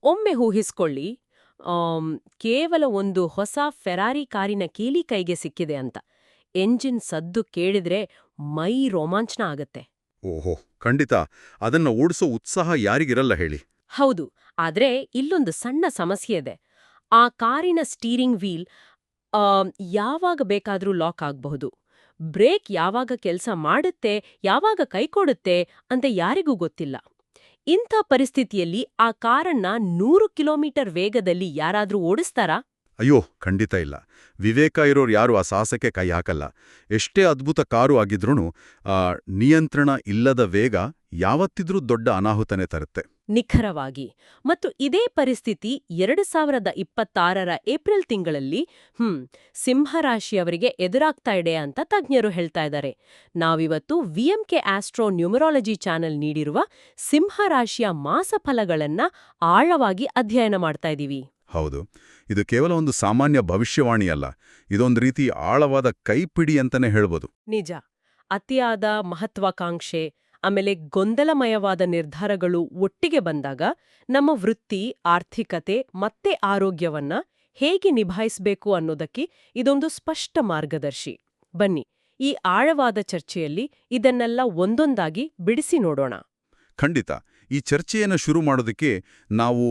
ಒಮ್ಮೆ ಊಹಿಸ್ಕೊಳ್ಳಿ, ಆಮ್, ಕೇವಲ ಒಂದು ಹೊಸ ಫೆರಾರಿ ಕಾರಿನ ಕೀಲಿ ಕೈಗೆ ಸಿಕ್ಕಿದೆ ಅಂತ. ಎಂಜಿನ್ ಸದ್ದು ಕೇಳಿದ್ರೆ ಮೈ ರೋಮಾಂಚನ ಆಗತ್ತೆ. ಓಹೋ, ಖಂಡಿತ. ಅದನ್ನ ಓಡಿಸೋ ಉತ್ಸಾಹ ಯಾರಿಗಿರಲ್ಲ ಹೇಳಿ. ಹೌದು, ಆದ್ರೆ ಇಲ್ಲೊಂದು ಸಣ್ಣ ಸಮಸ್ಯೆ ಇದೆ. ಆ ಕಾರಿನ ಸ್ಟೀರಿಂಗ್ ವೀಲ್ ಯಾವಾಗ ಬೇಕಾದ್ರೂ ಲಾಕ್ ಆಗಬಹುದು. ಬ್ರೇಕ್ ಯಾವಾಗ ಕೆಲಸ ಮಾಡುತ್ತೆ, ಯಾವಾಗ ಕೈಕೊಡುತ್ತೆ ಅಂತ ಯಾರಿಗೂ ಗೊತ್ತಿಲ್ಲ. ಇಂಥ ಪರಿಸ್ಥಿತಿಯಲ್ಲಿ ಆ ಕಾರನ್ನ 100 ಕಿಲೋಮೀಟರ್ ವೇಗದಲ್ಲಿ ಯಾರಾದ್ರೂ ಓಡಿಸ್ತಾರಾ? ಅಯ್ಯೋ, ಖಂಡಿತ ಇಲ್ಲ. ವಿವೇಕ ಇರೋರು ಯಾರು ಆ ಸಾಹಸಕ್ಕೆ ಕೈ ಹಾಕಲ್ಲ. ಎಷ್ಟೇ ಅದ್ಭುತ ಕಾರು ಆಗಿದ್ರೂ ನಿಯಂತ್ರಣ ಇಲ್ಲದ ವೇಗ ಯಾವತ್ತಿದ್ರೂ ದೊಡ್ಡ ಅನಾಹುತನೇ ತರುತ್ತೆ. ನಿಖರವಾಗಿ. ಮತ್ತು ಇದೇ ಪರಿಸ್ಥಿತಿ 2026ರ ಏಪ್ರಿಲ್ ತಿಂಗಳಲ್ಲಿ ಸಿಂಹರಾಶಿಯವರಿಗೆ ಎದುರಾಗ್ತಾ ಇದೆ ಅಂತ ತಜ್ಞರು ಹೇಳ್ತಾ ಇದ್ದಾರೆ. ನಾವಿವತ್ತು ವಿಎಂಕೆ ಆಸ್ಟ್ರೋ ನ್ಯೂಮರಾಲಜಿ ಚಾನೆಲ್ ನೀಡಿರುವ ಸಿಂಹರಾಶಿಯ ಮಾಸಫಲಗಳನ್ನ ಆಳವಾಗಿ ಅಧ್ಯಯನ ಮಾಡ್ತಾ ಇದ್ದೀವಿ. ಹೌದು, ಇದು ಕೇವಲ ಒಂದು ಸಾಮಾನ್ಯ ಭವಿಷ್ಯವಾಣಿಯಲ್ಲ. ಇದೊಂದು ರೀತಿ ಆಳವಾದ ಕೈಪಿಡಿ ಅಂತಾನೆ ಹೇಳ್ಬೋದು. ನಿಜ. ಅತಿಯಾದ ಮಹತ್ವಾಕಾಂಕ್ಷೆ ಆಮೇಲೆ ಗೊಂದಲಮಯವಾದ ನಿರ್ಧಾರಗಳು ಒಟ್ಟಿಗೆ ಬಂದಾಗ ನಮ್ಮ ವೃತ್ತಿ, ಆರ್ಥಿಕತೆ ಮತ್ತೆ ಆರೋಗ್ಯವನ್ನ ಹೇಗೆ ನಿಭಾಯಿಸಬೇಕು ಅನ್ನೋದಕ್ಕೆ ಇದೊಂದು ಸ್ಪಷ್ಟ ಮಾರ್ಗದರ್ಶಿ. ಬನ್ನಿ, ಈ ಆಳವಾದ ಚರ್ಚೆಯಲ್ಲಿ ಇದನ್ನೆಲ್ಲ ಒಂದೊಂದಾಗಿ ಬಿಡಿಸಿ ನೋಡೋಣ. ಖಂಡಿತ. ಈ ಚರ್ಚೆಯನ್ನು ಶುರು ಮಾಡೋದಕ್ಕೆ ನಾವು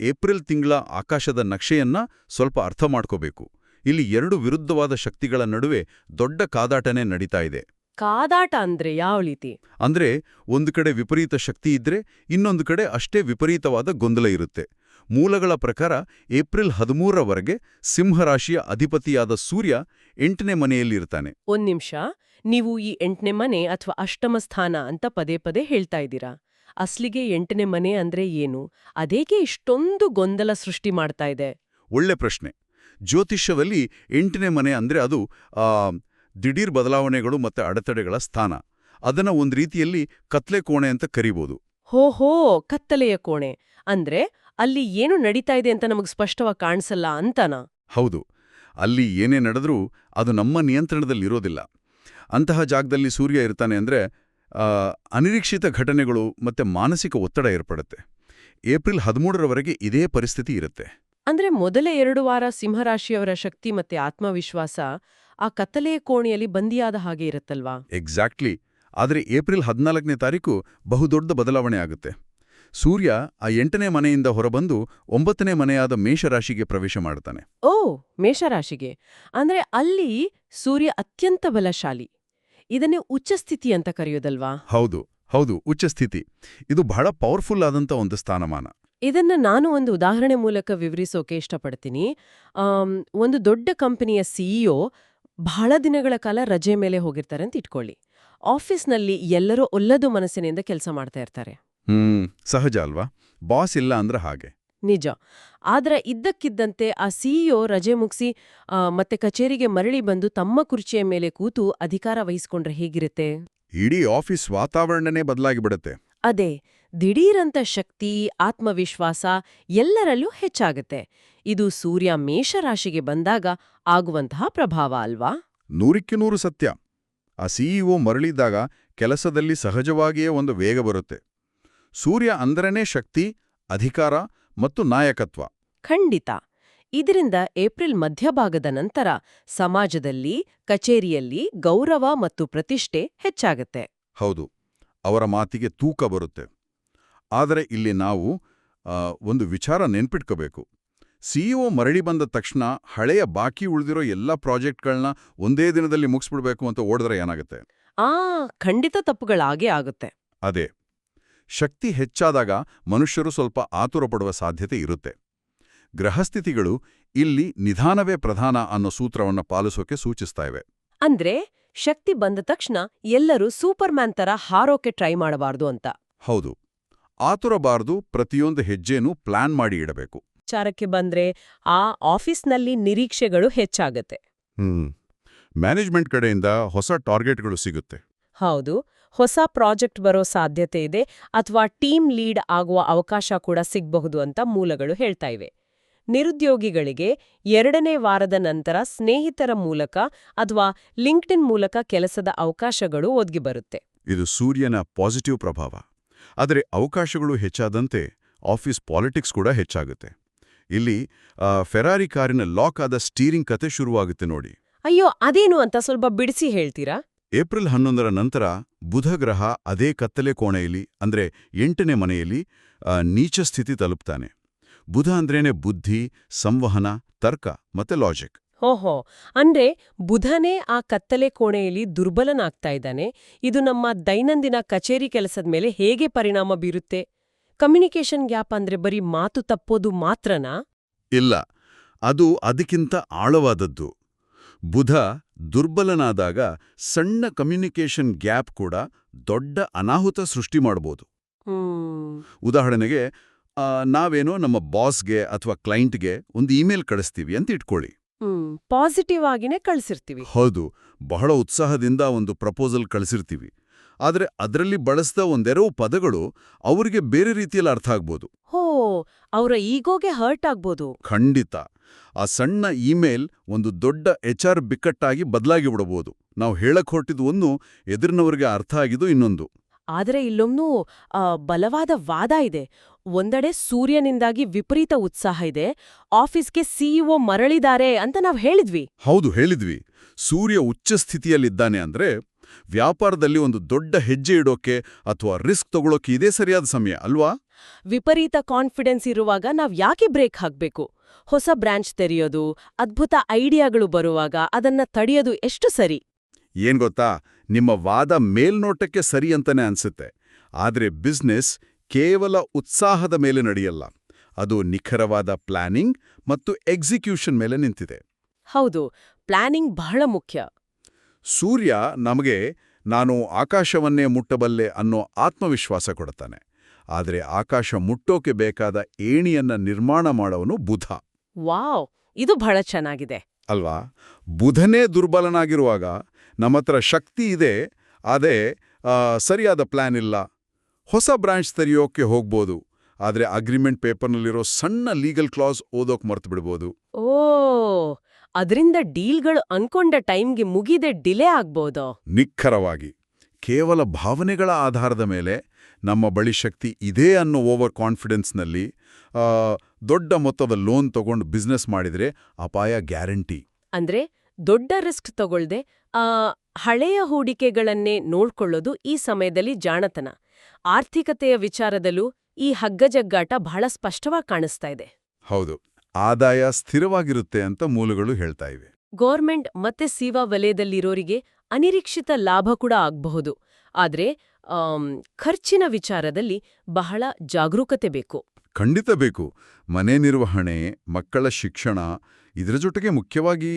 ಏಪ್ರಿಲ್ ತಿಂಗಳ ಆಕಾಶದ ನಕ್ಷೆಯನ್ನ ಸ್ವಲ್ಪ ಅರ್ಥ ಮಾಡ್ಕೋಬೇಕು. ಇಲ್ಲಿ ಎರಡು ವಿರುದ್ಧವಾದ ಶಕ್ತಿಗಳ ನಡುವೆ ದೊಡ್ಡ ಕಾದಾಟನೇ ನಡೀತಾ ಇದೆ. ಕಾದಾಟ ಅಂದ್ರೆ ಯಾವ ರೀತಿ? ಅಂದ್ರೆ ಒಂದು ಕಡೆ ವಿಪರೀತ ಶಕ್ತಿ ಇದ್ರೆ ಇನ್ನೊಂದು ಕಡೆ ಅಷ್ಟೇ ವಿಪರೀತವಾದ ಗೊಂದಲ ಇರುತ್ತೆ. ಮೂಲಗಳ ಪ್ರಕಾರ ಏಪ್ರಿಲ್ 13ರವರೆಗೆ ಸಿಂಹರಾಶಿಯ ಅಧಿಪತಿಯಾದ ಸೂರ್ಯ 8ನೇ ಮನೆಯಲ್ಲಿರ್ತಾನೆ. ಒಂದ್ ನಿಮಿಷ, ನೀವು ಈ 8ನೇ ಮನೆ ಅಥವಾ ಅಷ್ಟಮ ಸ್ಥಾನ ಅಂತ ಪದೇ ಪದೇ ಹೇಳ್ತಾ ಇದ್ದೀರಾ. ಅಸ್ಲಿಗೆ 8ನೇ ಮನೆ ಅಂದ್ರೆ ಏನು? ಅದೇಕೆ ಇಷ್ಟೊಂದು ಗೊಂದಲ ಸೃಷ್ಟಿ ಮಾಡ್ತಾ ಇದೆ? ಒಳ್ಳೆ ಪ್ರಶ್ನೆ. ಜ್ಯೋತಿಷ್ಯದಲ್ಲಿ 8ನೇ ಮನೆ ಅಂದ್ರೆ ಅದು ದಿಢೀರ್ ಬದಲಾವಣೆಗಳು ಮತ್ತೆ ಅಡೆತಡೆಗಳ ಸ್ಥಾನ. ಅದನ್ನ ಒಂದು ರೀತಿಯಲ್ಲಿ ಕತ್ಲೆ ಕೋಣೆ ಅಂತ ಕರಿಬೋದು. ಹೋ, ಕತ್ತಲೆಯ ಕೋಣೆ ಅಂದ್ರೆ ಅಲ್ಲಿ ಏನು ನಡೀತಾ ಇದೆ ಅಂತ ನಮಗ್ ಸ್ಪಷ್ಟವಾಗಿ ಕಾಣಿಸಲ್ಲ ಅಂತನಾ? ಹೌದು, ಅಲ್ಲಿ ಏನೇ ನಡೆದ್ರೂ ಅದು ನಮ್ಮ ನಿಯಂತ್ರಣದಲ್ಲಿರೋದಿಲ್ಲ. ಅಂತಹ ಜಾಗದಲ್ಲಿ ಸೂರ್ಯ ಇರ್ತಾನೆ ಅಂದ್ರೆ ಅನಿರೀಕ್ಷಿತ ಘಟನೆಗಳು ಮತ್ತೆ ಮಾನಸಿಕ ಒತ್ತಡ ಏರ್ಪಡುತ್ತೆ. ಏಪ್ರಿಲ್ 13ರವರೆಗೆ ಇದೇ ಪರಿಸ್ಥಿತಿ ಇರುತ್ತೆ. ಅಂದ್ರೆ ಮೊದಲ 2 ವಾರ ಸಿಂಹರಾಶಿಯವರ ಶಕ್ತಿ ಮತ್ತೆ ಆತ್ಮವಿಶ್ವಾಸ ಆ ಕತ್ತಲೆಯ ಕೋಣೆಯಲ್ಲಿ ಬಂದಿಯಾದ ಹಾಗೆ ಇರುತ್ತಲ್ವಾ? ಎಕ್ಸಾಕ್ಟ್ಲಿ. ಆದರೆ ಏಪ್ರಿಲ್ 14ನೇ ತಾರೀಕು ಬಹುದೊಡ್ಡ ಬದಲಾವಣೆ ಆಗುತ್ತೆ. ಸೂರ್ಯ ಆ 8ನೇ ಮನೆಯಿಂದ ಹೊರಬಂದು 9ನೇ ಮನೆಯಾದ ಮೇಷರಾಶಿಗೆ ಪ್ರವೇಶ ಮಾಡ್ತಾನೆ. ಓ, ಮೇಷರಾಶಿಗೆ. ಅಂದ್ರೆ ಅಲ್ಲಿ ಸೂರ್ಯ ಅತ್ಯಂತ ಬಲಶಾಲಿ. ಇದನ್ನೇ ಉಚ್ಚಸ್ಥಿತಿ ಅಂತ ಕರೆಯೋದಲ್ವಾ? ಹೌದು, ಉಚ್ಚಸ್ಥಿತಿ. ಇದು ಬಹಳ ಪವರ್ಫುಲ್ ಆದಂತ ಒಂದು ಸ್ಥಾನಮಾನ. ಇದನ್ನ ನಾನು ಒಂದು ಉದಾಹರಣೆ ಮೂಲಕ ವಿವರಿಸೋಕೆ ಇಷ್ಟಪಡ್ತೀನಿ. ಒಂದು ದೊಡ್ಡ ಕಂಪನಿಯ ಸಿಇಒ ಬಹಳ ದಿನಗಳ ಕಾಲ ರಜೆ ಮೇಲೆ ಹೋಗಿರ್ತಾರೆ ಅಂತ ಇಟ್ಕೊಳ್ಳಿ. ಆಫೀಸ್ನಲ್ಲಿ ಎಲ್ಲರೂ ಒಲ್ಲದು ಮನಸ್ಸಿನಿಂದ ಕೆಲಸ ಮಾಡ್ತಾ ಇರ್ತಾರೆ. ಸಹಜ ಅಲ್ವಾ? ಬಾಸ್ ಇಲ್ಲ ಅಂದ್ರೆ ಹಾಗೆ. ನಿಜ. ಆದ್ರೆ ಇದ್ದಕ್ಕಿದ್ದಂತೆ ಆ ಸಿಇಒ ರಜೆ ಮುಗಿಸಿ ಮತ್ತೆ ಕಚೇರಿಗೆ ಮರಳಿ ಬಂದು ತಮ್ಮ ಕುರ್ಚಿಯ ಮೇಲೆ ಕೂತು ಅಧಿಕಾರ ವಹಿಸ್ಕೊಂಡ್ರೆ ಹೇಗಿರುತ್ತೆ? ಇಡೀ ಆಫೀಸ್ ವಾತಾವರಣನೇ ಬದಲಾಗಿಬಿಡುತ್ತೆ. ಅದೇ, ದಿಢೀರಂತ ಶಕ್ತಿ, ಆತ್ಮವಿಶ್ವಾಸ ಎಲ್ಲರಲ್ಲೂ ಹೆಚ್ಚಾಗತ್ತೆ. ಇದು ಸೂರ್ಯ ಮೇಷರಾಶಿಗೆ ಬಂದಾಗ ಆಗುವಂತಹ ಪ್ರಭಾವ ಅಲ್ವಾ? 100ಕ್ಕೆ 100 ಸತ್ಯ. ಆ ಸಿಇಒ ಮರಳಿದಾಗ ಕೆಲಸದಲ್ಲಿ ಸಹಜವಾಗಿಯೇ ಒಂದು ವೇಗ ಬರುತ್ತೆ. ಸೂರ್ಯ ಅಂದ್ರನೇ ಶಕ್ತಿ, ಅಧಿಕಾರ ಮತ್ತು ನಾಯಕತ್ವ. ಖಂಡಿತ. ಇದರಿಂದ ಏಪ್ರಿಲ್ ಮಧ್ಯಭಾಗದ ನಂತರ ಸಮಾಜದಲ್ಲಿ, ಕಚೇರಿಯಲ್ಲಿ ಗೌರವ ಮತ್ತು ಪ್ರತಿಷ್ಠೆ ಹೆಚ್ಚಾಗತ್ತೆ. ಹೌದು, ಅವರ ಮಾತಿಗೆ ತೂಕ ಬರುತ್ತೆ. ಆದರೆ ಇಲ್ಲಿ ನಾವು ಒಂದು ವಿಚಾರ ನೆನ್ಪಿಟ್ಕೋಬೇಕು. ಸಿಇಒ ಮರಳಿ ಬಂದ ತಕ್ಷಣ ಹಳೆಯ ಬಾಕಿ ಉಳಿದಿರೋ ಎಲ್ಲ ಪ್ರಾಜೆಕ್ಟ್ಗಳನ್ನ ಒಂದೇ ದಿನದಲ್ಲಿ ಮುಗಿಸ್ಬಿಡ್ಬೇಕು ಅಂತ ಓಡಿದ್ರೆ ಏನಾಗುತ್ತೆ? ಖಂಡಿತ ತಪ್ಪುಗಳಾಗೇ ಆಗುತ್ತೆ. ಅದೇ, ಶಕ್ತಿ ಹೆಚ್ಚಾದಾಗ ಮನುಷ್ಯರು ಸ್ವಲ್ಪ ಆತುರ ಪಡುವ ಸಾಧ್ಯತೆ ಇರುತ್ತೆ. ಗ್ರಹಸ್ಥಿತಿಗಳು ಇಲ್ಲಿ ನಿಧಾನವೇ ಪ್ರಧಾನ ಅನ್ನೋ ಸೂತ್ರವನ್ನು ಪಾಲಿಸೋಕೆ ಸೂಚಿಸ್ತಾ ಇವೆ. ಅಂದ್ರೆ ಶಕ್ತಿ ಬಂದ ತಕ್ಷಣ ಎಲ್ಲರೂ ಸೂಪರ್ಮ್ಯಾನ್ ತರ ಹಾರೋಕೆ ಟ್ರೈ ಮಾಡಬಾರ್ದು ಅಂತ. ಹೌದು, ಆತುರಬಾರ್ದು. ಪ್ರತಿಯೊಂದು ಹೆಜ್ಜೆನೂ ಪ್ಲಾನ್ ಮಾಡಿ ಇಡಬೇಕು. ವಿಚಾರಕ್ಕೆ ಬಂದ್ರೆ ಆ ಆಫೀಸ್ನಲ್ಲಿ ನಿರೀಕ್ಷೆಗಳು ಹೆಚ್ಚಾಗತ್ತೆ. ಮ್ಯಾನೇಜ್ಮೆಂಟ್ ಕಡೆಯಿಂದ ಹೊಸ ಟಾರ್ಗೆಟ್ಗಳು ಸಿಗುತ್ತೆ. ಹೌದು, ಹೊಸ ಪ್ರಾಜೆಕ್ಟ್ ಬರೋ ಸಾಧ್ಯತೆ ಇದೆ ಅಥವಾ ಟೀಮ್ ಲೀಡ್ ಆಗುವ ಅವಕಾಶ ಕೂಡ ಸಿಗಬಹುದು ಅಂತ ಮೂಲಗಳು ಹೇಳ್ತಾ ಇವೆ. ನಿರುದ್ಯೋಗಿಗಳಿಗೆ 2ನೇ ವಾರದ ನಂತರ ಸ್ನೇಹಿತರ ಮೂಲಕ ಅಥವಾ ಲಿಂಕ್ಡ್ಇನ್ ಮೂಲಕ ಕೆಲಸದ ಅವಕಾಶಗಳು ಒದಗಿ ಬರುತ್ತೆ. ಇದು ಸೂರ್ಯನ ಪಾಸಿಟಿವ್ ಪ್ರಭಾವ. ಆದರೆ ಅವಕಾಶಗಳು ಹೆಚ್ಚಾದಂತೆ ಆಫೀಸ್ ಪಾಲಿಟಿಕ್ಸ್ ಕೂಡ ಹೆಚ್ಚಾಗುತ್ತೆ. ಇಲ್ಲಿ ಫೆರಾರಿ ಕಾರಿನ ಲಾಕ್ ಆದ ಸ್ಟೀರಿಂಗ್ ಕತೆ ಶುರುವಾಗುತ್ತೆ ನೋಡಿ. ಅಯ್ಯೋ, ಅದೇನು ಅಂತ ಸ್ವಲ್ಪ ಬಿಡಿಸಿ ಹೇಳ್ತೀರಾ? ಏಪ್ರಿಲ್ 11ರ ನಂತರ ಬುಧ ಗ್ರಹ ಅದೇ ಕತ್ತಲೆ ಕೋಣೆಯಲ್ಲಿ ಅಂದ್ರೆ 8ನೇ ಮನೆಯಲ್ಲಿ ನೀಚ ಸ್ಥಿತಿ ತಲುಪ್ತಾನೆ. ಬುಧ ಅಂದ್ರೇನೆ ಬುದ್ಧಿ, ಸಂವಹನ, ತರ್ಕ ಮತ್ತೆ ಲಾಜಿಕ್. ಓಹೋ, ಅಂದ್ರೆ ಬುಧನೇ ಆ ಕತ್ತಲೆ ಕೋಣೆಯಲ್ಲಿ ದುರ್ಬಲನಾಗ್ತಾ ಇದ್ದಾನೆ. ಇದು ನಮ್ಮ ದೈನಂದಿನ ಕಚೇರಿ ಕೆಲಸದ ಮೇಲೆ ಹೇಗೆ ಪರಿಣಾಮ ಬೀರುತ್ತೆ? ಕಮ್ಯುನಿಕೇಷನ್ ಗ್ಯಾಪ್ ಅಂದ್ರೆ ಬರೀ ಮಾತು ತಪ್ಪೋದು ಮಾತ್ರನಾ? ಇಲ್ಲ, ಅದು ಅದಕ್ಕಿಂತ ಆಳವಾದದ್ದು. ಬುಧ ದುರ್ಬಲನಾದಾಗ ಸಣ್ಣ ಕಮ್ಯುನಿಕೇಷನ್ ಗ್ಯಾಪ್ ಕೂಡ ದೊಡ್ಡ ಅನಾಹುತ ಸೃಷ್ಟಿ ಮಾಡಬಹುದು. ಉದಾಹರಣೆಗೆ, ನಾವೇನೋ ನಮ್ಮ ಬಾಸ್ಗೆ ಅಥವಾ ಕ್ಲೈಂಟ್ಗೆ ಒಂದು ಇಮೇಲ್ ಕಳಿಸ್ತೀವಿ ಅಂತ ಇಟ್ಕೊಳ್ಳಿ. ಪಾಸಿಟಿವ್ ಆಗಿನೇ ಕಳಿಸಿರ್ತೀವಿ. ಹೌದು, ಬಹಳ ಉತ್ಸಾಹದಿಂದ ಒಂದು ಪ್ರಪೋಸಲ್ ಕಳಿಸಿರ್ತೀವಿ. ಆದರೆ ಅದರಲ್ಲಿ ಬಳಸಿದ ಒಂದೆರವು ಪದಗಳು ಅವರಿಗೆ ಬೇರೆ ರೀತಿಯಲ್ಲಿ ಅರ್ಥ ಆಗ್ಬೋದು. ಹೋ, ಅವರ ಈಗೋಗೆ ಹರ್ಟ್ ಆಗ್ಬೋದು. ಖಂಡಿತ. ಆ ಸಣ್ಣ ಇಮೇಲ್ ಒಂದು ದೊಡ್ಡ HR ಬಿಕ್ಕಟ್ಟಾಗಿ ಬದಲಾಗಿ ಬಿಡಬಹುದು. ನಾವು ಹೇಳಕ್ ಹೊರಟಿದ್ದು ಒಂದು, ಎದುರಿನವರಿಗೆ ಅರ್ಥ ಆಗಿದ್ದು ಇನ್ನೊಂದು. ಆದರೆ ಇಲ್ಲೊಂದು ಬಲವಾದ ವಾದ ಇದೆ. ಒಂದೆಡೆ ಸೂರ್ಯನಿಂದಾಗಿ ವಿಪರೀತ ಉತ್ಸಾಹ ಇದೆ, ಆಫೀಸ್ಗೆ CEO ಮರಳಿದ್ದಾರೆ ಅಂತ ನಾವು ಹೇಳಿದ್ವಿ. ಹೌದು, ಹೇಳಿದ್ವಿ. ಸೂರ್ಯ ಉಚ್ಚ ಸ್ಥಿತಿಯಲ್ಲಿದ್ದಾನೆ ಅಂದ್ರೆ ವ್ಯಾಪಾರದಲ್ಲಿ ಒಂದು ದೊಡ್ಡ ಹೆಜ್ಜೆ ಇಡೋಕೆ ಅಥವಾ ರಿಸ್ಕ್ ತಗೊಳ್ಳೋಕೆ ಇದೇ ಸರಿಯಾದ ಸಮಯ ಅಲ್ವಾ? ವಿಪರೀತ ಕಾನ್ಫಿಡೆನ್ಸ್ ಇರುವಾಗ ನಾವ್ ಯಾಕೆ ಬ್ರೇಕ್ ಹಾಕ್ಬೇಕು? ಹೊಸ ಬ್ರಾಂಚ್ ತೆರೆಯೋದು, ಅದ್ಭುತ ಐಡಿಯಾಗಳು ಬರುವಾಗ ಅದನ್ನ ತಡೆಯೋದು ಎಷ್ಟು ಸರಿ? ಏನ್ ಗೊತ್ತಾ, ನಿಮ್ಮ ವಾದ ಮೇಲ್ನೋಟಕ್ಕೆ ಸರಿ ಅಂತಾನೆ ಅನ್ಸುತ್ತೆ. ಆದ್ರೆ ಬಿಸ್ನೆಸ್ ಕೇವಲ ಉತ್ಸಾಹದ ಮೇಲೆ ನಡೆಯಲ್ಲ. ಅದು ನಿಖರವಾದ ಪ್ಲಾನಿಂಗ್ ಮತ್ತು ಎಕ್ಸಿಕ್ಯೂಷನ್ ಮೇಲೆ ನಿಂತಿದೆ. ಹೌದು, ಪ್ಲಾನಿಂಗ್ ಬಹಳ ಮುಖ್ಯ. ಸೂರ್ಯ ನಮಗೆ ನಾನು ಆಕಾಶವನ್ನೇ ಮುಟ್ಟಬಲ್ಲೆ ಅನ್ನೋ ಆತ್ಮವಿಶ್ವಾಸ ಕೊಡ್ತಾನೆ. ಆದರೆ ಆಕಾಶ ಮುಟ್ಟೋಕೆ ಬೇಕಾದ ಏಣಿಯನ್ನ ನಿರ್ಮಾಣ ಮಾಡೋನು ಬುಧ. ವಾವ್, ಇದು ಬಹಳ ಚೆನ್ನಾಗಿದೆ ಅಲ್ವಾ? ಬುಧನೇ ದುರ್ಬಲನಾಗಿರುವಾಗ ನಮ್ಮತ್ರ ಶಕ್ತಿ ಇದೆ, ಅದೇ ಸರಿಯಾದ ಪ್ಲಾನ್ ಇಲ್ಲ. ಹೊಸ ಬ್ರಾಂಚ್ ತೆರೆಯೋಕೆ ಹೋಗ್ಬೋದು, ಆದರೆ ಅಗ್ರಿಮೆಂಟ್ ಪೇಪರ್ನಲ್ಲಿರೋ ಸಣ್ಣ ಲೀಗಲ್ ಕ್ಲಾಸ್ ಓದೋಕ್ ಮರ್ತು ಬಿಡ್ಬೋದು. ಓ, ಅದರಿಂದ ಡೀಲ್ಗಳು ಅನ್ಕೊಂಡ ಟೈಮ್ಗೆ ಮುಗಿದೆ ಡಿಲೇ ಆಗ್ಬೋದೋ? ನಿಖರವಾಗಿ. ಕೇವಲ ಭಾವನೆಗಳ ಆಧಾರದ ಮೇಲೆ ನಮ್ಮ ಬಳಿ ಶಕ್ತಿ ಇದೆ ಅನ್ನೋ ಓವರ್ ಕಾನ್ಫಿಡೆನ್ಸ್ನಲ್ಲಿ ದೊಡ್ಡ ಮೊತ್ತದ ಲೋನ್ ತಗೊಂಡು ಬಿಸ್ನೆಸ್ ಮಾಡಿದ್ರೆ ಅಪಾಯ ಗ್ಯಾರಂಟಿ. ಅಂದ್ರೆ ದೊಡ್ಡ ರಿಸ್ಕ್ ತಗೊಳ್ದೆ ಹಳೆಯ ಹೂಡಿಕೆಗಳನ್ನೇ ನೋಡ್ಕೊಳ್ಳೋದು ಈ ಸಮಯದಲ್ಲಿ ಜಾಣತನ. ಆರ್ಥಿಕತೆಯ ವಿಚಾರದಲ್ಲೂ ಈ ಹಗ್ಗಜಗ್ಗಾಟ ಬಹಳ ಸ್ಪಷ್ಟವಾಗಿ ಕಾಣಿಸ್ತಾ ಇದೆ. ಹೌದು, ಆದಾಯ ಸ್ಥಿರವಾಗಿರುತ್ತೆ ಅಂತ ಮೂಲಗಳು ಹೇಳ್ತಾ ಇವೆ. ಗೌರ್ಮೆಂಟ್ ಮತ್ತೆ ಸೇವಾ ವಲಯದಲ್ಲಿರೋರಿಗೆ ಅನಿರೀಕ್ಷಿತ ಲಾಭ ಕೂಡ ಆಗಬಹುದು. ಆದ್ರೆ ಖರ್ಚಿನ ವಿಚಾರದಲ್ಲಿ ಬಹಳ ಜಾಗರೂಕತೆ ಬೇಕು. ಖಂಡಿತ ಬೇಕು. ಮನೆ ನಿರ್ವಹಣೆ, ಮಕ್ಕಳ ಶಿಕ್ಷಣ, ಇದರ ಜೊತೆಗೆ ಮುಖ್ಯವಾಗಿ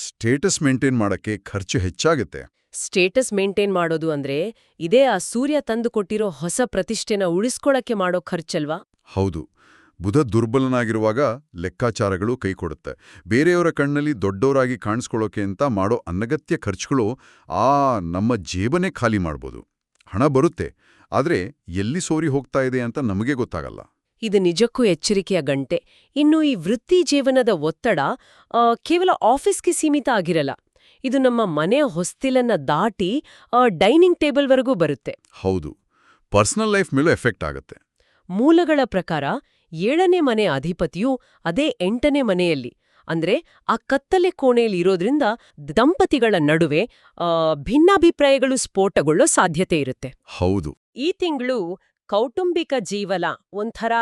ಸ್ಟೇಟಸ್ ಮೇಂಟೈನ್ ಮಾಡಕ್ಕೆ ಖರ್ಚು ಹೆಚ್ಚಾಗುತ್ತೆ. ಸ್ಟೇಟಸ್ ಮೇಂಟೈನ್ ಮಾಡೋದು ಅಂದ್ರೆ ಇದೇ ಆ ಸೂರ್ಯ ತಂದುಕೊಟ್ಟಿರೋ ಹೊಸ ಪ್ರತಿಷ್ಠೆನ ಉಳಿಸ್ಕೊಳಕ್ಕೆ ಮಾಡೋ ಖರ್ಚಲ್ವಾ? ಹೌದು. ಬುಧ ದುರ್ಬಲನಾಗಿರುವಾಗ ಲೆಕ್ಕಾಚಾರಗಳು ಕೈಕೊಡುತ್ತೆ. ಬೇರೆಯವರ ಕಣ್ಣಲ್ಲಿ ದೊಡ್ಡವರಾಗಿ ಕಾಣಿಸ್ಕೊಳ್ಳೋಕೆ ಅಂತ ಮಾಡೋ ಅನಗತ್ಯ ಖರ್ಚುಗಳು ನಮ್ಮ ಜೇಬನೇ ಖಾಲಿ ಮಾಡ್ಬೋದು. ಹಣ ಬರುತ್ತೆ, ಆದ್ರೆ ಎಲ್ಲಿ ಸೋರಿ ಹೋಗ್ತಾ ಇದೆ ಅಂತ ನಮಗೆ ಗೊತ್ತಾಗಲ್ಲ. ಇದು ನಿಜಕ್ಕೂ ಎಚ್ಚರಿಕೆಯ ಗಂಟೆ. ಇನ್ನು ಈ ವೃತ್ತಿ ಜೀವನದ ಒತ್ತಡ ಕೇವಲ ಆಫೀಸ್ಗೆ ಸೀಮಿತ ಆಗಿರಲ್ಲ. ಇದು ನಮ್ಮ ಮನೆಯ ಹೊಸ್ತಿಲನ್ನ ದಾಟಿ ಡೈನಿಂಗ್ ಟೇಬಲ್ವರೆಗೂ ಬರುತ್ತೆ. ಹೌದು, ಪರ್ಸನಲ್ ಲೈಫ್ ಮೇಲೂ ಎಫೆಕ್ಟ್ ಆಗುತ್ತೆ. ಮೂಲಗಳ ಪ್ರಕಾರ 7ನೇ ಮನೆ ಅಧಿಪತಿಯು ಅದೇ 8ನೇ ಮನೆಯಲ್ಲಿ, ಅಂದ್ರೆ ಆ ಕತ್ತಲೆ ಕೋಣೆಯಲ್ಲಿ ಇರೋದ್ರಿಂದ ದಂಪತಿಗಳ ನಡುವೆ ಭಿನ್ನಾಭಿಪ್ರಾಯಗಳು ಸ್ಫೋಟಗೊಳ್ಳೋ ಸಾಧ್ಯತೆ ಇರುತ್ತೆ. ಹೌದು. ಈ ತಿಂಗಳು ಕೌಟುಂಬಿಕ ಜೀವನ ಒಂಥರ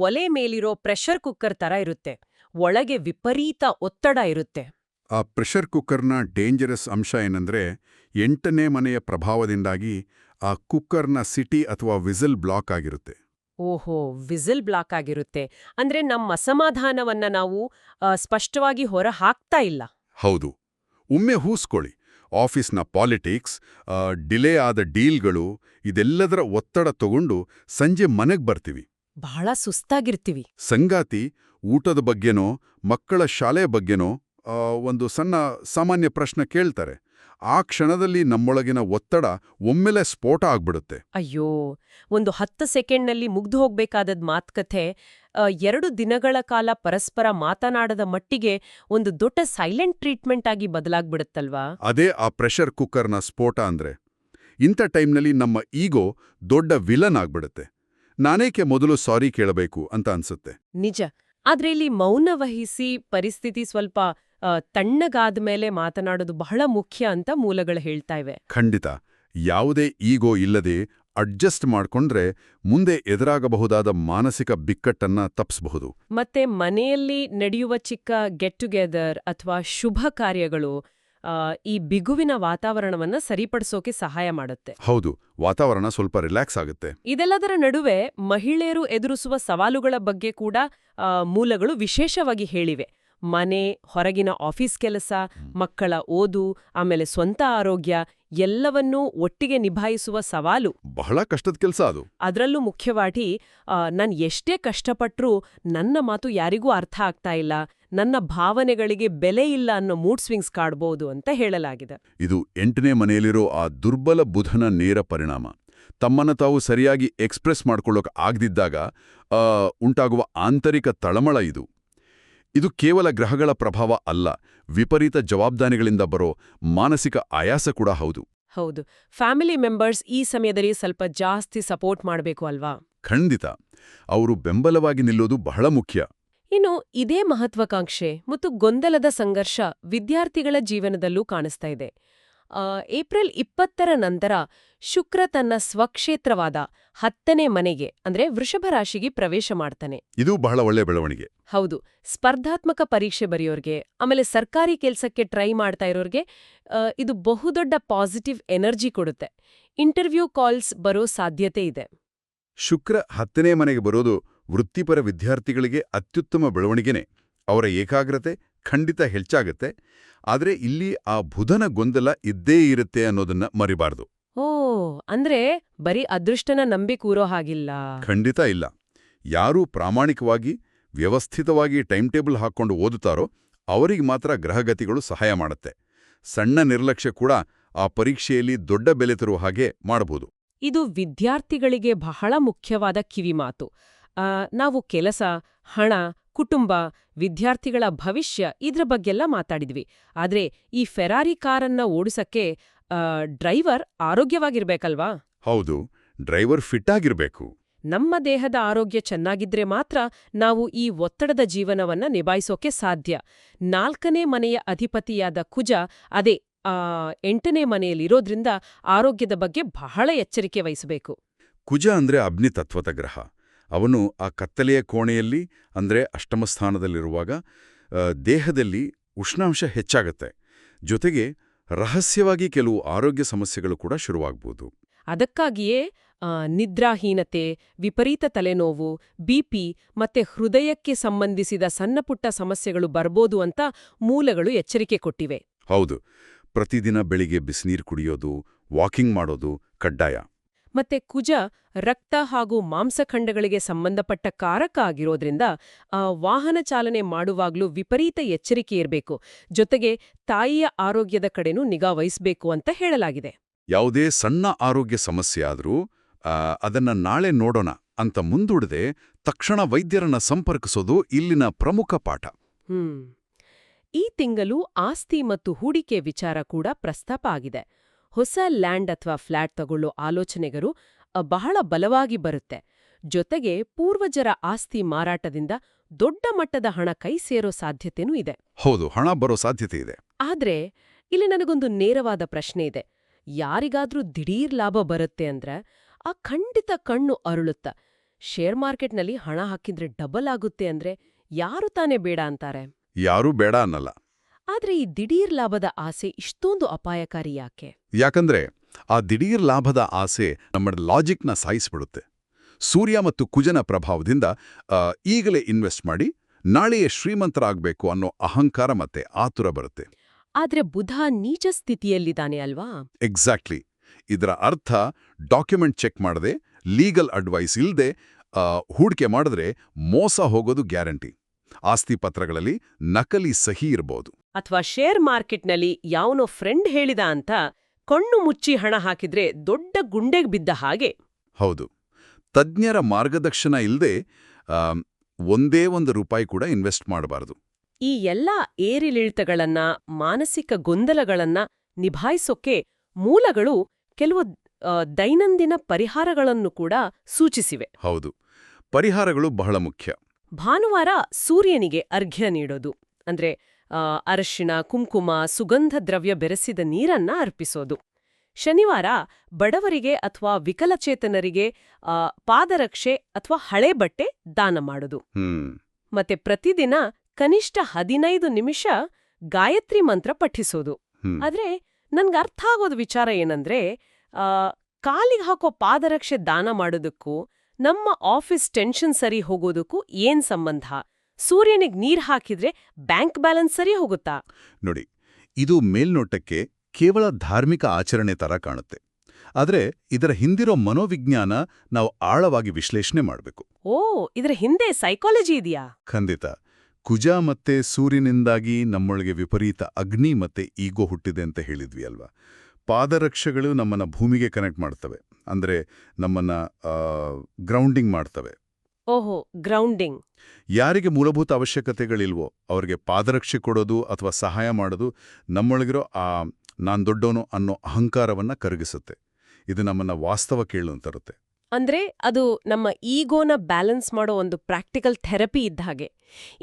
ಒಲೆ ಮೇಲಿರೋ ಪ್ರೆಷರ್ ಕುಕ್ಕರ್ ತರ ಇರುತ್ತೆ. ಒಳಗೆ ವಿಪರೀತ ಒತ್ತಡ ಇರುತ್ತೆ. ಆ ಪ್ರೆಷರ್ ಕುಕ್ಕರ್ನ ಡೇಂಜರಸ್ ಅಂಶ ಏನಂದ್ರೆ 8ನೇ ಮನೆಯ ಪ್ರಭಾವದಿಂದಾಗಿ ಆ ಕುಕ್ಕರ್ನ ಸಿಟಿ ಅಥವಾ ವಿಸಿಲ್ ಬ್ಲಾಕ್ ಆಗಿರುತ್ತೆ. ಓಹೋ, ವಿಸಿಲ್ ಬ್ಲಾಕ್ ಆಗಿರುತ್ತೆ. ಅಂದ್ರೆ ನಮ್ಮ ಅಸಮಾಧಾನವನ್ನ ನಾವು ಸ್ಪಷ್ಟವಾಗಿ ಹೊರ ಹಾಕ್ತಾ ಇಲ್ಲ. ಹೌದು. ಒಮ್ಮೆ ಹೂಸ್ಕೊಳ್ಳಿ, ಆಫೀಸ್ನ ಪಾಲಿಟಿಕ್ಸ್, ಡಿಲೇ ಆದ ಡೀಲ್ಗಳು, ಇದೆಲ್ಲದರ ಒತ್ತಡ ತಗೊಂಡು ಸಂಜೆ ಮನೆಗ್ ಬರ್ತೀವಿ. ಬಹಳ ಸುಸ್ತಾಗಿರ್ತೀವಿ. ಸಂಗಾತಿ ಊಟದ ಬಗ್ಗೆನೋ ಮಕ್ಕಳ ಶಾಲೆ ಬಗ್ಗೆನೋ ಒಂದು ಸಣ್ಣ ಸಾಮಾನ್ಯ ಪ್ರಶ್ನೆ ಕೇಳ್ತಾರೆ. ಆ ಕ್ಷಣದಲ್ಲಿ ನಮ್ಮೊಳಗಿನ ಒತ್ತಡ ಒಮ್ಮೆಲೆ ಸ್ಫೋಟ ಆಗ್ಬಿಡುತ್ತೆ. ಅಯ್ಯೋ, ಒಂದು 10 ಸೆಕೆಂಡ್ನಲ್ಲಿ ಮುಗ್ದು ಹೋಗ್ಬೇಕಾದದ್ ಮಾತುಕತೆ 2 ದಿನಗಳ ಕಾಲ ಪರಸ್ಪರ ಮಾತನಾಡದ ಮಟ್ಟಿಗೆ ಒಂದು ದೊಡ್ಡ ಸೈಲೆಂಟ್ ಟ್ರೀಟ್ಮೆಂಟ್ ಆಗಿ ಬದಲಾಗ್ಬಿಡುತ್ತಲ್ವಾ? ಅದೇ ಆ ಪ್ರೆಷರ್ ಕುಕ್ಕರ್ನ ಸ್ಫೋಟ ಅಂದ್ರೆ. ಇಂಥ ಟೈಮ್ನಲ್ಲಿ ನಮ್ಮ ಈಗೋ ದೊಡ್ಡ ವಿಲನ್ ಆಗ್ಬಿಡುತ್ತೆ. ನಾನೇಕೆ ಮೊದಲು ಸಾರಿ ಕೇಳಬೇಕು ಅಂತ ಅನ್ಸುತ್ತೆ. ನಿಜ. ಆದ್ರೆ ಇಲ್ಲಿ ಮೌನ ವಹಿಸಿ ಪರಿಸ್ಥಿತಿ ಸ್ವಲ್ಪ ತಣ್ಣಗಾದ ಮೇಲೆ ಮಾತನಾಡೋದು ಬಹಳ ಮುಖ್ಯ ಅಂತ ಮೂಲಗಳು ಹೇಳ್ತಾ ಇವೆ. ಖಂಡಿತ. ಯಾವುದೇ ಈಗೋ ಇಲ್ಲದೆ ಅಡ್ಜಸ್ಟ್ ಮಾಡ್ಕೊಂಡ್ರೆ ಮುಂದೆ ಎದುರಾಗಬಹುದಾದ ಮಾನಸಿಕ ಬಿಕ್ಕಟ್ಟನ್ನ ತಪ್ಪಿಸಬಹುದು. ಮತ್ತೆ ಮನೆಯಲ್ಲಿ ನಡೆಯುವ ಚಿಕ್ಕ ಗೆಟ್ ಟುಗೆದರ್ ಅಥವಾ ಶುಭ ಕಾರ್ಯಗಳು ಈ ಬಿಗುವಿನ ವಾತಾವರಣವನ್ನ ಸರಿಪಡಿಸೋಕೆ ಸಹಾಯ ಮಾಡುತ್ತೆ. ಹೌದು, ವಾತಾವರಣ ಸ್ವಲ್ಪ ರಿಲ್ಯಾಕ್ಸ್ ಆಗುತ್ತೆ. ಇದೆಲ್ಲದರ ನಡುವೆ ಮಹಿಳೆಯರು ಎದುರಿಸುವ ಸವಾಲುಗಳ ಬಗ್ಗೆ ಕೂಡ ಮೂಲಗಳು ವಿಶೇಷವಾಗಿ ಹೇಳಿವೆ. ಮನೆ, ಹೊರಗಿನ ಆಫೀಸ್ ಕೆಲಸ, ಮಕ್ಕಳ ಓದು, ಆಮೇಲೆ ಸ್ವಂತ ಆರೋಗ್ಯ ಎಲ್ಲವನ್ನೂ ಒಟ್ಟಿಗೆ ನಿಭಾಯಿಸುವ ಸವಾಲು ಬಹಳ ಕಷ್ಟದ ಕೆಲಸ ಅದು. ಅದರಲ್ಲೂ ಮುಖ್ಯವಾಗಿ ನಾನ್ ಎಷ್ಟೇ ಕಷ್ಟಪಟ್ರೂ ನನ್ನ ಮಾತು ಯಾರಿಗೂ ಅರ್ಥ ಆಗ್ತಾ ಇಲ್ಲ, ನನ್ನ ಭಾವನೆಗಳಿಗೆ ಬೆಲೆ ಇಲ್ಲ ಅನ್ನೋ ಮೂಡ್ ಸ್ವಿಂಗ್ಸ್ ಕಾಡ್ಬೋದು ಅಂತ ಹೇಳಲಾಗಿದೆ. ಇದು 8ನೇ ಮನೆಯಲ್ಲಿರೋ ಆ ದುರ್ಬಲ ಬುಧನ ನೇರ ಪರಿಣಾಮ. ತಮ್ಮನ್ನ ತಾವು ಸರಿಯಾಗಿ ಎಕ್ಸ್ಪ್ರೆಸ್ ಮಾಡ್ಕೊಳ್ಳೋಕೆ ಆಗದಿದ್ದಾಗ ಉಂಟಾಗುವ ಆಂತರಿಕ ತಳಮಳ ಇದು. ಇದು ಕೇವಲ ಗ್ರಹಗಳ ಪ್ರಭಾವ ಅಲ್ಲ, ವಿಪರೀತ ಜವಾಬ್ದಾರಿಗಳಿಂದ ಬರೋ ಮಾನಸಿಕ ಆಯಾಸ ಕೂಡ ಹೌದು. ಹೌದು, ಫ್ಯಾಮಿಲಿ ಮೆಂಬರ್ಸ್ ಈ ಸಮಯದಲ್ಲಿ ಸ್ವಲ್ಪ ಜಾಸ್ತಿ ಸಪೋರ್ಟ್ ಮಾಡಬೇಕು ಅಲ್ವಾ? ಖಂಡಿತ. ಅವರು ಬೆಂಬಲವಾಗಿ ನಿಲ್ಲೋದು ಬಹಳ ಮುಖ್ಯ. ಇನ್ನು ಇದೇ ಮಹತ್ವಾಕಾಂಕ್ಷೆ ಮತ್ತು ಗೊಂದಲದ ಸಂಘರ್ಷ ವಿದ್ಯಾರ್ಥಿಗಳ ಜೀವನದಲ್ಲೂ ಕಾಣಿಸ್ತಾ ಇದೆ. ಏಪ್ರಿಲ್ 20ರ ನಂತರ ಶುಕ್ರ ತನ್ನ ಸ್ವಕ್ಷೇತ್ರವಾದ 10ನೇ ಮನೆಗೆ ಅಂದ್ರೆ ವೃಷಭ ರಾಶಿಗೆ ಪ್ರವೇಶ ಮಾಡ್ತಾನೆ. ಇದು ಬಹಳ ಒಳ್ಳೆ ಬೆಳವಣಿಗೆ. ಹೌದು, ಸ್ಪರ್ಧಾತ್ಮಕ ಪರೀಕ್ಷೆ ಬರೆಯೋರ್ಗೆ, ಆಮೇಲೆ ಸರ್ಕಾರಿ ಕೆಲ್ಸಕ್ಕೆ ಟ್ರೈ ಮಾಡ್ತಾ ಇರೋರ್ಗೆ ಇದು ಬಹುದೊಡ್ಡ ಪಾಸಿಟಿವ್ ಎನರ್ಜಿ ಕೊಡುತ್ತೆ. ಇಂಟರ್ವ್ಯೂ ಕಾಲ್ಸ್ ಬರೋ ಸಾಧ್ಯತೆ ಇದೆ. ಶುಕ್ರ 10ನೇ ಮನೆಗೆ ಬರೋದು ವೃತ್ತಿಪರ ವಿದ್ಯಾರ್ಥಿಗಳಿಗೆ ಅತ್ಯುತ್ತಮ ಬೆಳವಣಿಗೆನೆ. ಅವರ ಏಕಾಗ್ರತೆ ಖಂಡಿತ ಹೆಚ್ಚಾಗತ್ತೆ. ಆದರೆ ಇಲ್ಲಿ ಆ ಬುಧನ ಗೊಂದಲ ಇದ್ದೇ ಇರುತ್ತೆ ಅನ್ನೋದನ್ನ ಮರಿಬಾರ್ದು. ಅಂದ್ರೆ ಬರೀ ಅದೃಷ್ಟನ ನಂಬಿ ಕೂರೋ ಹಾಗಿಲ್ಲ. ಖಂಡಿತ ಇಲ್ಲ. ಯಾರೂ ಪ್ರಾಮಾಣಿಕವಾಗಿ ವ್ಯವಸ್ಥಿತವಾಗಿ ಟೈಮ್ ಟೇಬಲ್ ಹಾಕ್ಕೊಂಡು ಓದುತ್ತಾರೋ ಅವರಿಗೆ ಮಾತ್ರ ಗ್ರಹಗತಿಗಳು ಸಹಾಯ ಮಾಡುತ್ತೆ. ಸಣ್ಣ ನಿರ್ಲಕ್ಷ್ಯ ಕೂಡ ಆ ಪರೀಕ್ಷೆಯಲ್ಲಿ ದೊಡ್ಡ ಬೆಲೆ ತರುವ ಹಾಗೆ ಮಾಡಬಹುದು. ಇದು ವಿದ್ಯಾರ್ಥಿಗಳಿಗೆ ಬಹಳ ಮುಖ್ಯವಾದ ಕಿವಿಮಾತು. ನಾವು ಕೆಲಸ, ಹಣ, ಕುಟುಂಬ, ವಿದ್ಯಾರ್ಥಿಗಳ ಭವಿಷ್ಯ ಇದ್ರ ಬಗ್ಗೆಲ್ಲ ಮಾತಾಡಿದ್ವಿ. ಆದ್ರೆ ಈ ಫೆರಾರಿ ಕಾರನ್ನ ಓಡಿಸಕ್ಕೆ ಡ್ರೈವರ್ ಆರೋಗ್ಯವಾಗಿರ್ಬೇಕಲ್ವಾ? ಹೌದು, ಡ್ರೈವರ್ ಫಿಟ್ ಆಗಿರ್ಬೇಕು. ನಮ್ಮ ದೇಹದ ಆರೋಗ್ಯ ಚೆನ್ನಾಗಿದ್ರೆ ಮಾತ್ರ ನಾವು ಈ ಒತ್ತಡದ ಜೀವನವನ್ನ ನಿಭಾಯಿಸೋಕೆ ಸಾಧ್ಯ. 4ನೇ ಮನೆಯ ಅಧಿಪತಿಯಾದ ಕುಜ ಅದೇ 8ನೇ ಮನೆಯಲ್ಲಿರೋದ್ರಿಂದ ಆರೋಗ್ಯದ ಬಗ್ಗೆ ಬಹಳ ಎಚ್ಚರಿಕೆ ವಹಿಸಬೇಕು. ಕುಜ ಅಂದ್ರೆ ಅಗ್ನಿತತ್ವದ ಗ್ರಹ. ಅವನು ಆ ಕತ್ತಲೆಯ ಕೋಣೆಯಲ್ಲಿ ಅಂದ್ರೆ ಅಷ್ಟಮ ಸ್ಥಾನದಲ್ಲಿರುವಾಗ ದೇಹದಲ್ಲಿ ಉಷ್ಣಾಂಶ ಹೆಚ್ಚಾಗತ್ತೆ. ಜೊತೆಗೆ ರಹಸ್ಯವಾಗಿ ಕೆಲವು ಆರೋಗ್ಯ ಸಮಸ್ಯೆಗಳು ಕೂಡ ಶುರುವಾಗ್ಬೋದು. ಅದಕ್ಕಾಗಿಯೇ ನಿದ್ರಾಹೀನತೆ, ವಿಪರೀತ ತಲೆನೋವು, ಬಿಪಿ ಮತ್ತೆ ಹೃದಯಕ್ಕೆ ಸಂಬಂಧಿಸಿದ ಸಣ್ಣಪುಟ್ಟ ಸಮಸ್ಯೆಗಳು ಬರ್ಬೋದು ಅಂತ ಮೂಲಗಳು ಎಚ್ಚರಿಕೆ ಕೊಟ್ಟಿವೆ. ಹೌದು, ಪ್ರತಿದಿನ ಬೆಳಿಗ್ಗೆ ಬಿಸಿನೀರು ಕುಡಿಯೋದು, ವಾಕಿಂಗ್ ಮಾಡೋದು ಕಡ್ಡಾಯ. ಮತ್ತೆ ಕುಜ ರಕ್ತ ಹಾಗೂ ಮಾಂಸಖಂಡಗಳಿಗೆ ಸಂಬಂಧಪಟ್ಟ ಕಾರಕ ಆಗಿರೋದ್ರಿಂದ ವಾಹನ ಚಾಲನೆ ಮಾಡುವಾಗ್ಲೂ ವಿಪರೀತ ಎಚ್ಚರಿಕೆ ಇರಬೇಕು. ಜೊತೆಗೆ ತಾಯಿಯ ಆರೋಗ್ಯದ ಕಡೆನೂ ನಿಗಾ ವಹಿಸಬೇಕು ಅಂತ ಹೇಳಲಾಗಿದೆ. ಯಾವುದೇ ಸಣ್ಣ ಆರೋಗ್ಯ ಸಮಸ್ಯೆ ಆದರೂ ಅದನ್ನ ನಾಳೆ ನೋಡೋಣ ಅಂತ ಮುಂದೂಡದೆ ತಕ್ಷಣ ವೈದ್ಯರನ್ನ ಸಂಪರ್ಕಿಸೋದು ಇಲ್ಲಿನ ಪ್ರಮುಖ ಪಾಠ. ಈ ತಿಂಗಳು ಆಸ್ತಿ ಮತ್ತು ಹೂಡಿಕೆ ವಿಚಾರ ಕೂಡ ಪ್ರಸ್ತಾಪ ಆಗಿದೆ. ಹೊಸ ಲ್ಯಾಂಡ್ ಅಥವಾ ಫ್ಲಾಟ್ ತಗೊಳ್ಳೋ ಆಲೋಚನೆಗಳು ಬಹಳ ಬಲವಾಗಿ ಬರುತ್ತೆ. ಜೊತೆಗೆ ಪೂರ್ವಜರ ಆಸ್ತಿ ಮಾರಾಟದಿಂದ ದೊಡ್ಡ ಮಟ್ಟದ ಹಣ ಕೈ ಸೇರೋ ಸಾಧ್ಯತೆನೂ ಇದೆ. ಹೌದು, ಹಣ ಬರೋ ಸಾಧ್ಯತೆ ಇದೆ. ಆದ್ರೆ ಇಲ್ಲಿ ನನಗೊಂದು ನೇರವಾದ ಪ್ರಶ್ನೆ ಇದೆ. ಯಾರಿಗಾದ್ರೂ ದಿಢೀರ್ ಲಾಭ ಬರುತ್ತೆ ಅಂದ್ರೆ ಖಂಡಿತ ಕಣ್ಣು ಅರಳುತ್ತ. ಶೇರ್ ಮಾರ್ಕೆಟ್ನಲ್ಲಿ ಹಣ ಹಾಕಿದ್ರೆ ಡಬಲ್ ಆಗುತ್ತೆ ಅಂದ್ರೆ ಯಾರು ತಾನೇ ಬೇಡ ಅಂತಾರೆ? ಯಾರೂ ಬೇಡ ಅನ್ನಲ್ಲ. ಆದ್ರೆ ಈ ದಿಢೀರ್ ಲಾಭದ ಆಸೆ ಇಷ್ಟೊಂದು ಅಪಾಯಕಾರಿ ಯಾಕೆ? ಯಾಕಂದ್ರೆ ಆ ದಿಢೀರ್ ಲಾಭದ ಆಸೆ ನಮ್ಮ ಲಾಜಿಕ್ನ ಸಾಯಿಸ್ಬಿಡುತ್ತೆ. ಸೂರ್ಯ ಮತ್ತು ಕುಜನ ಪ್ರಭಾವದಿಂದ ಈಗಲೇ ಇನ್ವೆಸ್ಟ್ ಮಾಡಿ ನಾಳೆಯೇ ಶ್ರೀಮಂತರಾಗಬೇಕು ಅನ್ನೋ ಅಹಂಕಾರ ಮತ್ತೆ ಆತುರ ಬರುತ್ತೆ. ಆದ್ರೆ ಬುಧ ನೀಚ ಸ್ಥಿತಿಯಲ್ಲಿದ್ದಾನೆ ಅಲ್ವಾ? ಎಕ್ಸಾಕ್ಟ್ಲಿ. ಇದರ ಅರ್ಥ ಡಾಕ್ಯುಮೆಂಟ್ ಚೆಕ್ ಮಾಡದೆ, ಲೀಗಲ್ ಅಡ್ವೈಸ್ ಇಲ್ಲದೆ ಹೂಡಿಕೆ ಮಾಡಿದ್ರೆ ಮೋಸ ಹೋಗೋದು ಗ್ಯಾರಂಟಿ. ಆಸ್ತಿ ಪತ್ರಗಳಲ್ಲಿ ನಕಲಿ ಸಹಿ ಇರಬಹುದು. ಅಥವಾ ಶೇರ್ ಮಾರ್ಕೆಟ್ನಲ್ಲಿ ಯಾವನೋ ಫ್ರೆಂಡ್ ಹೇಳಿದ ಅಂತ ಕಣ್ಣು ಮುಚ್ಚಿ ಹಣ ಹಾಕಿದ್ರೆ ದೊಡ್ಡ ಗುಂಡೆಗೆ ಬಿದ್ದ ಹಾಗೆ. ಹೌದು, ತಜ್ಞರ ಮಾರ್ಗದರ್ಶನ ಇಲ್ಲದೆ ಒಂದೇ ಒಂದು ರೂಪಾಯಿ ಕೂಡ ಇನ್ವೆಸ್ಟ್ ಮಾಡಬಾರದು. ಈ ಎಲ್ಲ ಏರಿಳಿತಗಳನ್ನ, ಮಾನಸಿಕ ಗೊಂದಲಗಳನ್ನ ನಿಭಾಯಿಸೋಕೆ ಮೂಲಗಳು ಕೆಲವು ದೈನಂದಿನ ಪರಿಹಾರಗಳನ್ನು ಕೂಡ ಸೂಚಿಸಿವೆ. ಹೌದು, ಪರಿಹಾರಗಳು ಬಹಳ ಮುಖ್ಯ. ಭಾನುವಾರ ಸೂರ್ಯನಿಗೆ ಅರ್ಘ್ಯ ನೀಡೋದು ಅಂದ್ರೆ ಅರಶಿಣ, ಕುಂಕುಮ, ಸುಗಂಧ ದ್ರವ್ಯ ಬೆರೆಸಿದ ನೀರನ್ನ ಅರ್ಪಿಸೋದು. ಶನಿವಾರ ಬಡವರಿಗೆ ಅಥವಾ ವಿಕಲಚೇತನರಿಗೆ ಪಾದರಕ್ಷೆ ಅಥವಾ ಹಳೆ ಬಟ್ಟೆ ದಾನ ಮಾಡೋದು. ಮತ್ತೆ ಪ್ರತಿದಿನ ಕನಿಷ್ಠ 15 ನಿಮಿಷ ಗಾಯತ್ರಿ ಮಂತ್ರ ಪಠಿಸೋದು. ಆದ್ರೆ ನನ್ಗೆ ಅರ್ಥ ಆಗೋದು ವಿಚಾರ ಏನಂದ್ರೆ ಕಾಲಿಗೆ ಹಾಕೋ ಪಾದರಕ್ಷೆ ದಾನ ಮಾಡೋದಕ್ಕೂ ನಮ್ಮ ಆಫೀಸ್ ಟೆನ್ಷನ್ ಸರಿ ಹೋಗೋದಕ್ಕೂ ಏನ್ ಸಂಬಂಧ? ಸೂರ್ಯನಿಗೆ ನೀರ್ ಹಾಕಿದ್ರೆ ಬ್ಯಾಂಕ್ ಬ್ಯಾಲೆನ್ಸ್ ಸರಿ ಹೋಗುತ್ತಾ? ನೋಡಿ, ಇದು ಮೇಲ್ನೋಟಕ್ಕೆ ಕೇವಲ ಧಾರ್ಮಿಕ ಆಚರಣೆ ತರ ಕಾಣುತ್ತೆ. ಆದರೆ ಇದರ ಹಿಂದಿರೋ ಮನೋವಿಜ್ಞಾನ ನಾವು ಆಳವಾಗಿ ವಿಶ್ಲೇಷಣೆ ಮಾಡಬೇಕು. ಇದರ ಹಿಂದೆ ಸೈಕಾಲಜಿ ಇದೆಯಾ? ಖಂಡಿತ. ಕುಜ ಮತ್ತೆ ಸೂರ್ಯನಿಂದಾಗಿ ನಮ್ಮೊಳಗೆ ವಿಪರೀತ ಅಗ್ನಿ ಮತ್ತೆ ಈಗೋ ಹುಟ್ಟಿದೆ ಅಂತ ಹೇಳಿದ್ವಿ ಅಲ್ವಾ? ಪಾದರಕ್ಷೆಗಳು ನಮ್ಮನ್ನ ಭೂಮಿಗೆ ಕನೆಕ್ಟ್ ಮಾಡ್ತವೆ, ಅಂದ್ರೆ ನಮ್ಮನ್ನ ಗ್ರೌಂಡಿಂಗ್ ಮಾಡ್ತವೆ. ಗ್ರೌಂಡಿಂಗ್. ಯಾರಿಗೆ ಮೂಲಭೂತ ಅವಶ್ಯಕತೆಗಳಿಲ್ವೋ ಅವ್ರಿಗೆ ಪಾದರಕ್ಷೆ ಕೊಡೋದು ಅಥವಾ ಸಹಾಯ ಮಾಡೋದು ನಮ್ಮೊಳಗಿರೋ ನಾನ್ ದೊಡ್ಡೋನು ಅನ್ನೋ ಅಹಂಕಾರವನ್ನ ಕರಗಿಸುತ್ತೆ. ಇದು ನಮ್ಮನ್ನ ವಾಸ್ತವ ಕೇಳು ತರುತ್ತೆ. ಅಂದ್ರೆ ಅದು ನಮ್ಮ ಈಗೋನ ಬ್ಯಾಲೆನ್ಸ್ ಮಾಡೋ ಒಂದು ಪ್ರಾಕ್ಟಿಕಲ್ ಥೆರಪಿ ಇದ್ದ ಹಾಗೆ.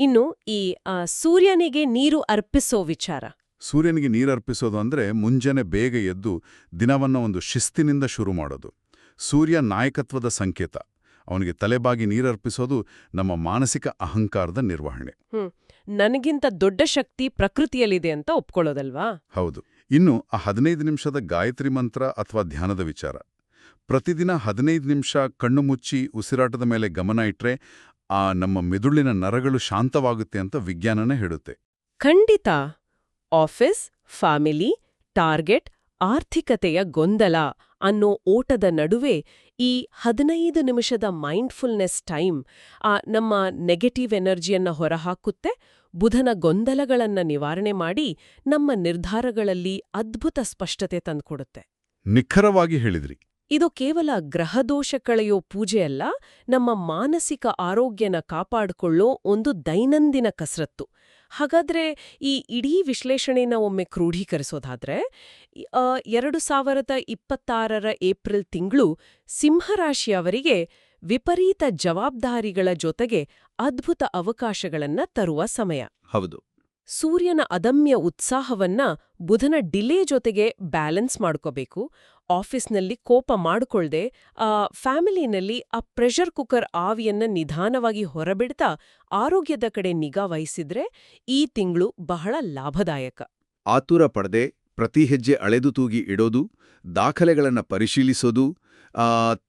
ಇನ್ನು ಈ ಸೂರ್ಯನಿಗೆ ನೀರು ಅರ್ಪಿಸೋ ವಿಚಾರ. ಸೂರ್ಯನಿಗೆ ನೀರು ಅರ್ಪಿಸೋದು ಅಂದ್ರೆ ಮುಂಜಾನೆ ಬೇಗ ಎದ್ದು ದಿನವನ್ನ ಒಂದು ಶಿಸ್ತಿನಿಂದ ಶುರು ಮಾಡೋದು. ಸೂರ್ಯ ನಾಯಕತ್ವದ ಸಂಕೇತ. ಅವನಿಗೆ ತಲೆಬಾಗಿ ನೀರರ್ಪಿಸೋದು ನಮ್ಮ ಮಾನಸಿಕ ಅಹಂಕಾರದ ನಿರ್ವಹಣೆ. ನನಗಿಂತ ದೊಡ್ಡ ಶಕ್ತಿ ಪ್ರಕೃತಿಯಲ್ಲಿದೆ ಅಂತ ಒಪ್ಕೊಳ್ಳೋದಲ್ವಾ? ಹೌದು. ಇನ್ನು ಆ 15 ನಿಮಿಷದ ಗಾಯತ್ರಿ ಮಂತ್ರ ಅಥವಾ ಧ್ಯಾನದ ವಿಚಾರ. ಪ್ರತಿದಿನ 15 ನಿಮಿಷ ಕಣ್ಣು ಮುಚ್ಚಿ ಉಸಿರಾಟದ ಮೇಲೆ ಗಮನ ಇಟ್ರೆ ನಮ್ಮ ಮೆದುಳಿನ ನರಗಳು ಶಾಂತವಾಗುತ್ತೆ ಅಂತ ವಿಜ್ಞಾನನೇ ಹೇಳುತ್ತೆ. ಖಂಡಿತ. ಆಫೀಸ್, ಫ್ಯಾಮಿಲಿ, ಟಾರ್ಗೆಟ್, ಆರ್ಥಿಕತೆಯ ಗೊಂದಲ ಅನ್ನೋ ಓಟದ ನಡುವೆ ಈ 15 ನಿಮಿಷದ ಮೈಂಡ್ಫುಲ್ನೆಸ್ ಟೈಮ್ ನಮ್ಮ ನೆಗೆಟಿವ್ ಎನರ್ಜಿಯನ್ನ ಹೊರಹಾಕುತ್ತೆ, ಬುಧನ ಗೊಂದಲಗಳನ್ನ ನಿವಾರಣೆ ಮಾಡಿ ನಮ್ಮ ನಿರ್ಧಾರಗಳಲ್ಲಿ ಅದ್ಭುತ ಸ್ಪಷ್ಟತೆ ತಂದ್ಕೊಡುತ್ತೆ. ನಿಖರವಾಗಿ ಹೇಳಿದ್ರಿ. ಇದು ಕೇವಲ ಗ್ರಹದೋಷ ಕಳೆಯೋ ಪೂಜೆಯಲ್ಲ, ನಮ್ಮ ಮಾನಸಿಕ ಆರೋಗ್ಯನ ಕಾಪಾಡಿಕೊಳ್ಳೋ ಒಂದು ದೈನಂದಿನ ಕಸರತ್ತು. ಹಾಗಾದ್ರೆ ಈ ಇಡೀ ವಿಶ್ಲೇಷಣೆನ ಒಮ್ಮೆ ಕ್ರೋಢೀಕರಿಸೋದಾದ್ರೆ 2026 ಏಪ್ರಿಲ್ ತಿಂಗಳು ಸಿಂಹರಾಶಿಯವರಿಗೆ ವಿಪರೀತ ಜವಾಬ್ದಾರಿಗಳ ಜೊತೆಗೆ ಅದ್ಭುತ ಅವಕಾಶಗಳನ್ನ ತರುವ ಸಮಯ. ಹೌದು. ಸೂರ್ಯನ ಅದಮ್ಯ ಉತ್ಸಾಹವನ್ನ ಬುಧನ ಡಿಲೇ ಜೊತೆಗೆ ಬ್ಯಾಲೆನ್ಸ್ ಮಾಡ್ಕೋಬೇಕು. ಆಫೀಸ್ನಲ್ಲಿ ಕೋಪ ಮಾಡ್ಕೊಳ್ದೆ ಫ್ಯಾಮಿಲಿನಲ್ಲಿ ಆ ಪ್ರೆಷರ್ ಕುಕ್ಕರ್ ಆವಿಯನ್ನ ನಿಧಾನವಾಗಿ ಹೊರಬಿಡ್ತಾ ಆರೋಗ್ಯದ ಕಡೆ ನಿಗಾ ವಹಿಸಿದ್ರೆ ಈ ತಿಂಗಳು ಬಹಳ ಲಾಭದಾಯಕ. ಆತುರ ಪಡದೆ ಪ್ರತಿ ಹೆಜ್ಜೆ ಅಳೆದು ತೂಗಿ ಇಡೋದು, ದಾಖಲೆಗಳನ್ನ ಪರಿಶೀಲಿಸೋದು,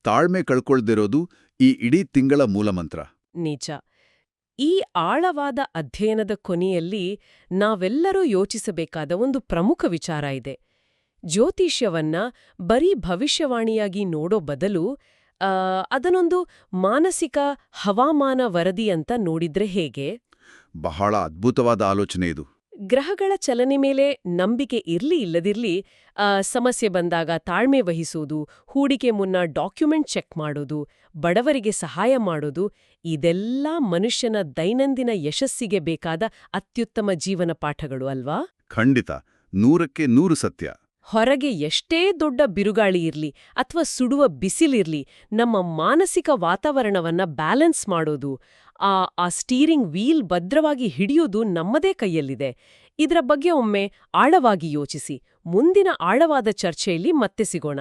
ತಾಳ್ಮೆ ಕಳ್ಕೊಳ್ದಿರೋದು ಈ ಇಡೀ ತಿಂಗಳ ಮೂಲಮಂತ್ರ. ನಿಜ. ಈ ಆಳವಾದ ಅಧ್ಯಯನದ ಕೊನೆಯಲ್ಲಿ ನಾವೆಲ್ಲರೂ ಯೋಚಿಸಬೇಕಾದ ಒಂದು ಪ್ರಮುಖ ವಿಚಾರ ಇದೆ. ಜ್ಯೋತಿಷ್ಯವನ್ನ ಬರೀ ಭವಿಷ್ಯವಾಣಿಯಾಗಿ ನೋಡೋ ಬದಲು ಅದನ್ನೊಂದು ಮಾನಸಿಕ ಹವಾಮಾನ ವರದಿ ಅಂತ ನೋಡಿದ್ರೆ ಹೇಗೆ? ಬಹಳ ಅದ್ಭುತವಾದ ಆಲೋಚನೆ ಇದು. ಗ್ರಹಗಳ ಚಲನೆ ಮೇಲೆ ನಂಬಿಕೆ ಇರ್ಲಿ ಇಲ್ಲದಿರ್ಲಿ, ಸಮಸ್ಯೆ ಬಂದಾಗ ತಾಳ್ಮೆ ವಹಿಸೋದು, ಹೂಡಿಕೆ ಮುನ್ನ ಡಾಕ್ಯುಮೆಂಟ್ ಚೆಕ್ ಮಾಡೋದು, ಬಡವರಿಗೆ ಸಹಾಯ ಮಾಡೋದು, ಇದೆಲ್ಲ ಮನುಷ್ಯನ ದೈನಂದಿನ ಯಶಸ್ಸಿಗೆ ಬೇಕಾದ ಅತ್ಯುತ್ತಮ ಜೀವನ ಪಾಠಗಳು ಅಲ್ವಾ? ಖಂಡಿತ. 100ಕ್ಕೆ 100 ಸತ್ಯ. ಹೊರಗೆ ಎಷ್ಟೇ ದೊಡ್ಡ ಬಿರುಗಾಳಿ ಇರ್ಲಿ ಅಥವಾ ಸುಡುವ ಬಿಸಿಲಿರ್ಲಿ, ನಮ್ಮ ಮಾನಸಿಕ ವಾತಾವರಣವನ್ನ ಬ್ಯಾಲೆನ್ಸ್ ಮಾಡೋದು, ಆ ಸ್ಟೀರಿಂಗ್ ವೀಲ್ ಭದ್ರವಾಗಿ ಹಿಡಿಯೋದು ನಮ್ಮದೇ ಕೈಯಲ್ಲಿದೆ. ಇದರ ಬಗ್ಗೆ ಒಮ್ಮೆ ಆಳವಾಗಿ ಯೋಚಿಸಿ. ಮುಂದಿನ ಆಳವಾದ ಚರ್ಚೆಯಲ್ಲಿ ಮತ್ತೆ ಸಿಗೋಣ.